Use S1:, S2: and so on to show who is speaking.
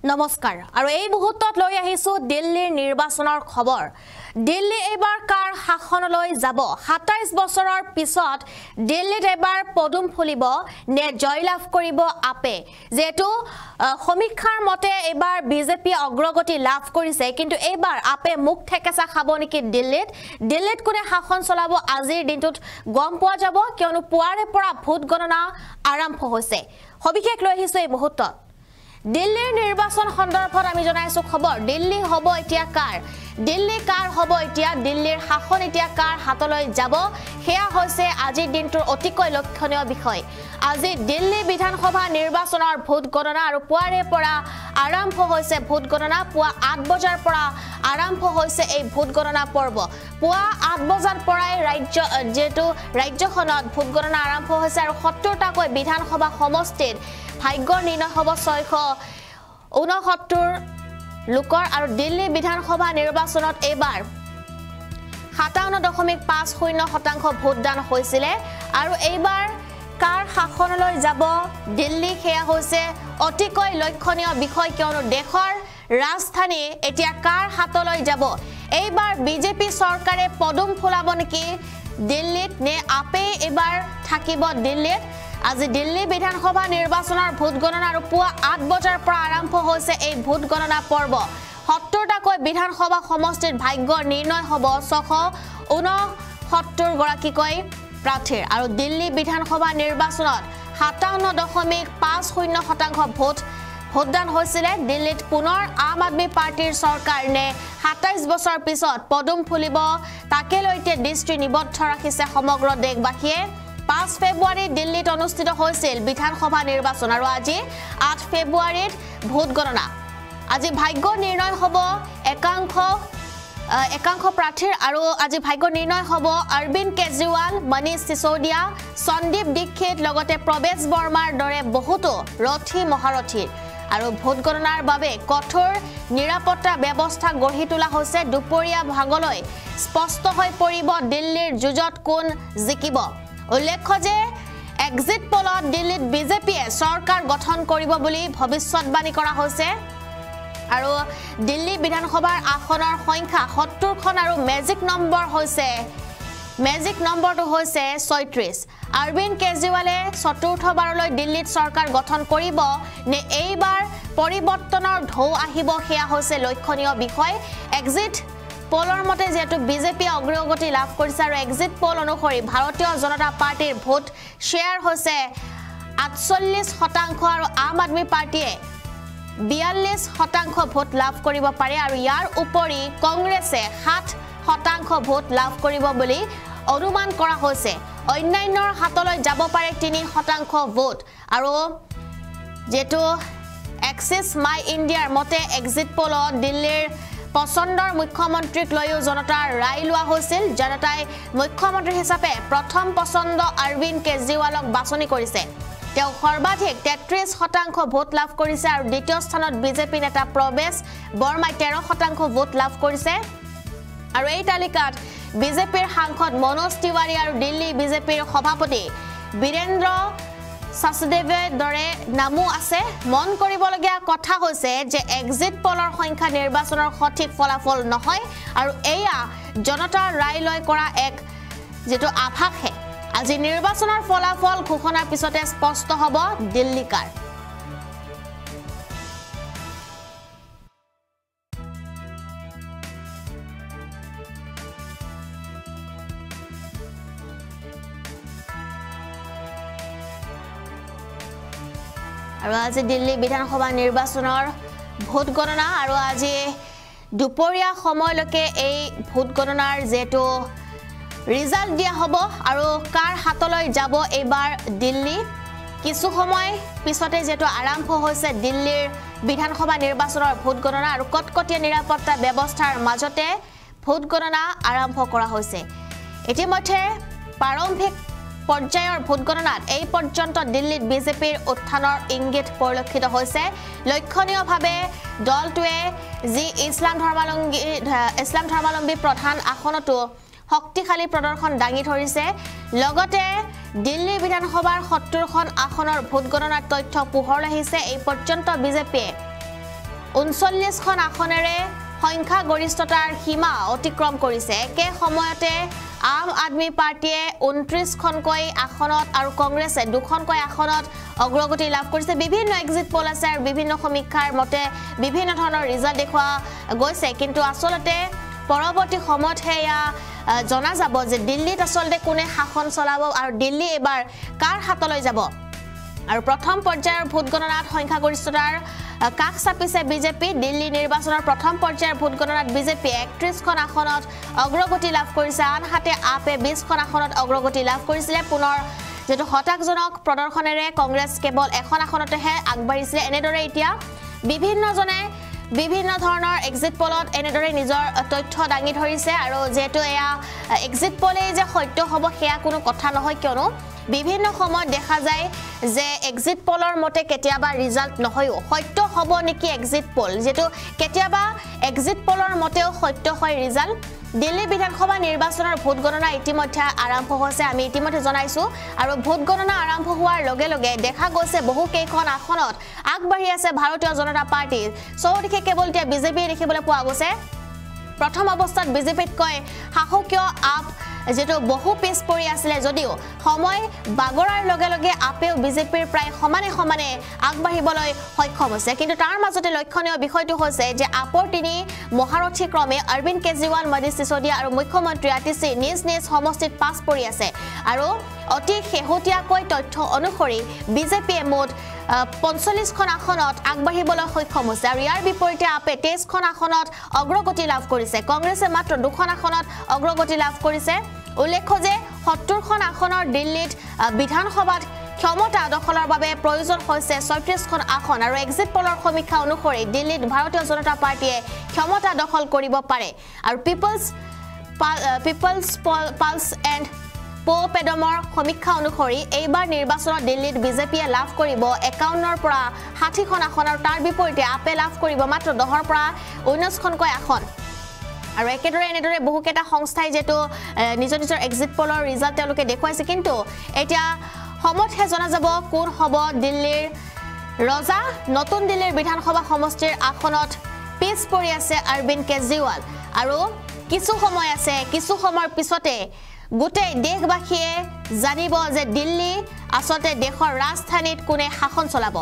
S1: নমস্কাৰ আৰু এই মুহূৰ্তত লৈ আহিছো দিল্লীৰ নিৰ্বাচনৰ খবৰ দিল্লী এবাৰ কাৰ শাসনলৈ যাব ২৭ বছৰৰ পিছত দিল্লীত এবাৰ পদুম ফুলিব নে জয়লাভ কৰিব আপে যেটো সমীক্ষাৰ মতে এবাৰ বিজেপি অগ্ৰগতি লাভ কৰিছে কিন্তু এবাৰ আপে মুখ ঠেকেচা খাব নেকি দিল্লীত কোনে শাসন চলাব আজিৰ দিনটোত গম পোৱা যাব কিয়নো পুৱাৰে পৰা ভোট গণনা আৰম্ভ হৈছে সবিশেষ লৈ আহিছো এই মুহূৰ্তত দিল্লীৰ নিৰ্বাচন সন্দৰ্ভত আমি জনাইছো খবৰ দিল্লী হ'ব এতিয়া কাৰ হ'ব এতিয়া দিল্লীৰ শাসন এতিয়া কাৰ হাতলৈ যাব হেয়া হৈছে আজিৰ দিনটোৰ অতিকৈ লক্ষণীয় বিষয় আজি দিল্লী বিধানসভা নিৰ্বাচনৰ ভোট গণনা আৰু পুৱাৰে পৰা আৰম্ভ হৈছে ভোট গণনা পুৱা ৮ বজাৰ পৰা আৰম্ভ হৈছে এই ভোট গণনা পৰ্ব পুৱা ৮ বজাৰ পৰাই ৰাজ্যখনত ভোট গণনা আৰম্ভ হৈছে আৰু ৭০টাকৈ বিধানসভা সমষ্টিত ভাগ্য নিৰ্ণয় হ'ব ৬৬৯ লোকৰ আৰু দিল্লী বিধানসভা নিৰ্বাচনত এবাৰ ৫৭.৫০% ভোটদান হৈছিল আৰু এইবাৰ কাৰ শাসনলৈ যাব দিল্লী হেয়া হৈছে অতিকৈ লক্ষণীয় বিষয় কিয়নো দেশৰ ৰাজধানী এতিয়া কাৰ হাতলৈ যাব এইবাৰ বিজেপি চৰকাৰে পদুম ফুলাব নেকি দিল্লীত নে আপে এবাৰ থাকিব দিল্লীত আজি দিল্লী বিধানসভা নিৰ্বাচনৰ ভোট গণনা আৰু পুৱা ৮ বজাৰ পৰা আৰম্ভ হৈছে এই ভোট গণনা পৰ্ব ৭০টাকৈ বিধানসভা সমষ্টিত ভাগ্য নিৰ্ণয় হ'ব ৬৬৯ গৰাকীকৈ প্ৰাৰ্থীৰ আৰু দিল্লী বিধানসভা নিৰ্বাচনত ৫৭.৫০% ভোটদান হৈছিল দিল্লীত পুনৰ আম আদমি পাৰ্টিৰ চৰকাৰ নে ২৭ বছৰ পিছত পদুম ফুলিব তাকে লৈতে দৃষ্টি নিবদ্ধ ৰাখিছে সমগ্ৰ দেশবাসীয়ে ৫ ফেব্ৰুৱাৰীত দিল্লীত অনুষ্ঠিত হৈছিল বিধানসভা নিৰ্বাচন আৰু আজি ৮ ফেব্ৰুৱাৰীত ভোট গণনা আজি ভাগ্য নিৰ্ণয় হ'ব একাংশ প্ৰাৰ্থীৰ আৰু আজি ভাগ্য নিৰ্ণয় হ'ব অৰবিন্দ কেজৰিৱাল মনীষ সিসোদিয়া সন্দীপ দীক্ষিত লগতে প্ৰবেশ বৰ্মাৰ দৰে বহুতো ৰথী মহাৰথীৰ আৰু ভোট গণনাৰ বাবে কঠোৰ নিৰাপত্তা ব্যৱস্থা গঢ়ি তোলা হৈছে দুপৰীয়া ভাগলৈ স্পষ্ট হৈ পৰিব দিল্লীৰ যুঁজত কোন জিকিব উল্লেখ্য যে এক্সিট পোলত দিল্লীত বিজেপিয়ে চৰকাৰ গঠন কৰিব বুলি ভৱিষ্যতবাণী কৰা হৈছে আৰু দিল্লী বিধানসভাৰ আসনৰ সংখ্যা ৭০খন আৰু মেজিক নম্বৰটো হৈছে ৩৬ অৰবিন্দ কেজৰিৱালে চতুৰ্থবাৰলৈ দিল্লীত চৰকাৰ গঠন কৰিব নে এইবাৰ পৰিৱৰ্তনৰ ঢৌ আহিব হেয়া হৈছে লক্ষণীয় বিষয় এক্সিট পোলৰ মতে যেটো বিজেপি অগ্ৰগতি লাভ কৰিছে আৰু এক্সিট পোল অনুসৰি ভাৰতীয় জনতা পাৰ্টিৰ ভোট শেয়াৰ হৈছে ৪৮% আৰু আম আদমি পাৰ্টিয়ে ৪২% ভোট লাভ কৰিব পাৰে আৰু ইয়াৰ উপৰি কংগ্ৰেছে ৭% ভোট লাভ কৰিব বুলি অনুমান কৰা হৈছে অন্যান্যৰ হাতলৈ যাব পাৰে ৩% ভোট আৰু যেটো এক্সিছ মাই ইণ্ডিয়াৰ মতে এক্সিট পোলত দিল্লীৰ পছন্দৰ মুখ্যমন্ত্ৰীক লৈও জনতাৰ ৰায় লোৱা হৈছিল জনতাই মুখ্যমন্ত্ৰী হিচাপে প্ৰথম পছন্দ অৰবিন্দ কেজৰিৱালক বাছনি কৰিছে তেওঁ সৰ্বাধিক ৩৩% ভোট লাভ কৰিছে আৰু দ্বিতীয় স্থানত বিজেপি নেতা প্ৰবেশ বৰ্মাই 13% ভোট লাভ কৰিছে আৰু এই তালিকাত বিজেপিৰ সাংসদ মনোজ তিৱাৰী আৰু দিল্লী বিজেপিৰ সভাপতি বীৰেন্দ্ৰ সাসদেৱৰ দৰে নামো আছে মন কৰিবলগীয়া কথা হৈছে যে এক্সিট পোলৰ সংখ্যা নিৰ্বাচনৰ সঠিক ফলাফল নহয় আৰু এয়া জনতাৰ ৰায় লৈ কৰা এক যেটো আভাসহে আজি নিৰ্বাচনৰ ফলাফল ঘোষণাৰ পিছতে স্পষ্ট হ'ব দিল্লীকাৰ আৰু আজি দিল্লী বিধানসভা নিৰ্বাচনৰ ভোট গণনা আৰু আজি দুপৰীয়া সময়লৈকে এই ভোট গণনাৰ যেটো ৰিজাল্ট দিয়া হ'ব আৰু কাৰ হাতলৈ যাব এইবাৰ দিল্লী কিছু সময় পিছতে যেটো আৰম্ভ হৈছে দিল্লীৰ বিধানসভা নিৰ্বাচনৰ ভোট গণনা আৰু কটকটীয়া নিৰাপত্তা ব্যৱস্থাৰ মাজতে ভোট গণনা আৰম্ভ কৰা হৈছে ইতিমধ্যে প্ৰাৰম্ভিক পৰ্যায়ৰ ভোট গণনাত এই পৰ্যন্ত দিল্লীত বিজেপিৰ উত্থানৰ ইংগিত পৰিলক্ষিত হৈছে লক্ষণীয়ভাৱে দলটোৱে যি ইছলাম ধৰ্মাৱলম্বী প্ৰধান আসনতো শক্তিশালী প্ৰদৰ্শন দাঙি ধৰিছে লগতে দিল্লী বিধানসভাৰ ৭০খন আসনৰ ভোট গণনাৰ তথ্য পোহৰলৈ আহিছে এই পৰ্যন্ত বিজেপিয়ে 39খন আসনেৰে সংখ্যা গৰিষ্ঠতাৰ সীমা অতিক্ৰম কৰিছে একে সময়তে আম আদমি পাৰ্টিয়ে 29খনকৈ আসনত আৰু কংগ্ৰেছে 2খনকৈ আসনত অগ্ৰগতি লাভ কৰিছে বিভিন্ন এক্সিট পোল আছে আৰু বিভিন্ন সমীক্ষাৰ মতে বিভিন্ন ধৰণৰ ৰিজাল্ট দেখুৱা গৈছে কিন্তু আসলতে পৰৱৰ্তী সময়ত হেয়া জনা যাব যে দিল্লীত আসলতে কোনে শাসন চলাব আৰু দিল্লী এবাৰ কাৰ হাতলৈ যাব আৰু প্ৰথম পৰ্যায়ৰ ভোট গণনাত সংখ্যা গৰিষ্ঠতাৰ কাক চাপিছে বিজেপি দিল্লী নিৰ্বাচনৰ প্ৰথম পৰ্যায়ৰ ভোট গণনাত বিজেপি 31খন আসনত অগ্ৰগতি লাভ কৰিছে আনহাতে আপে 20খন আসনত অগ্ৰগতি লাভ কৰিছিলে পুনৰ যেটো হতাশজনক প্ৰদৰ্শনেৰে কংগ্ৰেছ কেৱল এখন আসনতেহে আগবাঢ়িছিলে এনেদৰে এতিয়া বিভিন্ন ধৰণৰ এক্সিট পোলত এনেদৰে নিজৰ তথ্য দাঙি ধৰিছে আৰু যেটো এয়া এক্সিট পোলে যে সত্য হ'ব হেয়া কোনো কথা নহয় কিয়নো বিভিন্ন সময়ত দেখা যায় যে এক্সিট পোলৰ মতে কেতিয়াবা ৰিজাল্ট নহয়ও সত্য হ'ব নেকি এক্সিট পোল যেটো কেতিয়াবা এক্সিট পোলৰ মতেও সত্য হয় ৰিজাল্ট দিল্লী বিধানসভা নিৰ্বাচনৰ ভোট গণনা ইতিমধ্যে আৰম্ভ হৈছে আমি ইতিমধ্যে জনাইছো আৰু ভোট গণনা আৰম্ভ হোৱাৰ লগে লগে দেখা গৈছে বহু কেইখন আসনত আগবাঢ়ি আছে ভাৰতীয় জনতা পাৰ্টি চৌদিশে কেৱল এতিয়া বিজেপি দেখিবলৈ পোৱা গৈছে প্ৰথম অৱস্থাত বিজেপিত কয় শাসকীয় আপ যেটো বহু পিছ পৰি আছিল যদিও সময় বাগৰাৰ লগে লগে আপেও বিজেপিৰ প্ৰায় সমানে আগবাঢ়িবলৈ সক্ষম হৈছে কিন্তু তাৰ মাজতে লক্ষণীয় বিষয়টো হৈছে যে আপৰ তিনি মহাৰথী ক্ৰমে অৰবিন্দ কেজৰিৱাল মনীষ সিসোদিয়া আৰু মুখ্যমন্ত্ৰী আতিশী নিজ সমষ্টিত পাছ পৰি আছে আৰু অতি শেহতীয়াকৈ তথ্য অনুসৰি বিজেপিয়ে মুঠ 45খন আসনত আগবাঢ়িবলৈ সক্ষম হৈছে আৰু ইয়াৰ বিপৰীতে আপে 23খন আসনত অগ্ৰগতি লাভ কৰিছে কংগ্ৰেছে মাত্ৰ 2খন আসনত অগ্ৰগতি লাভ কৰিছে উল্লেখ্য যে 70খন আসনৰ দিল্লীত বিধানসভাত ক্ষমতা দখলৰ বাবে প্ৰয়োজন হৈছে 36খন আসন আৰু এক্সিট পোলৰ সমীক্ষা অনুসৰি দিল্লীত ভাৰতীয় জনতা পাৰ্টিয়ে ক্ষমতা দখল কৰিব পাৰে আৰু পিপলছ পালছ এণ্ড পেডমৰ সমীক্ষা অনুসৰি এইবাৰ নিৰ্বাচনত দিল্লীত বিজেপিয়ে লাভ কৰিব 51ৰ পৰা 60খন আসন আৰু তাৰ বিপৰীতে আপে লাভ কৰিব মাত্ৰ 10ৰ পৰা 19খনকৈ আসন আৰু একেদৰে এনেদৰে বহুকেইটা সংস্থাই যেটো নিজৰ এক্সিট পোলৰ ৰিজাল্ট তেওঁলোকে দেখুৱাইছে কিন্তু এতিয়া সময়তহে জনা যাব কোন হ'ব দিল্লীৰ ৰজা নতুন দিল্লীৰ বিধানসভা সমষ্টিৰ আসনত পিছ পৰি আছে অৰবিন্দ কেজৰিৱাল আৰু কিছু সময়ৰ পিছতে গোটেই দেশবাসীয়ে জানিব যে দিল্লী আসলতে দেশৰ ৰাজধানীত কোনে শাসন চলাব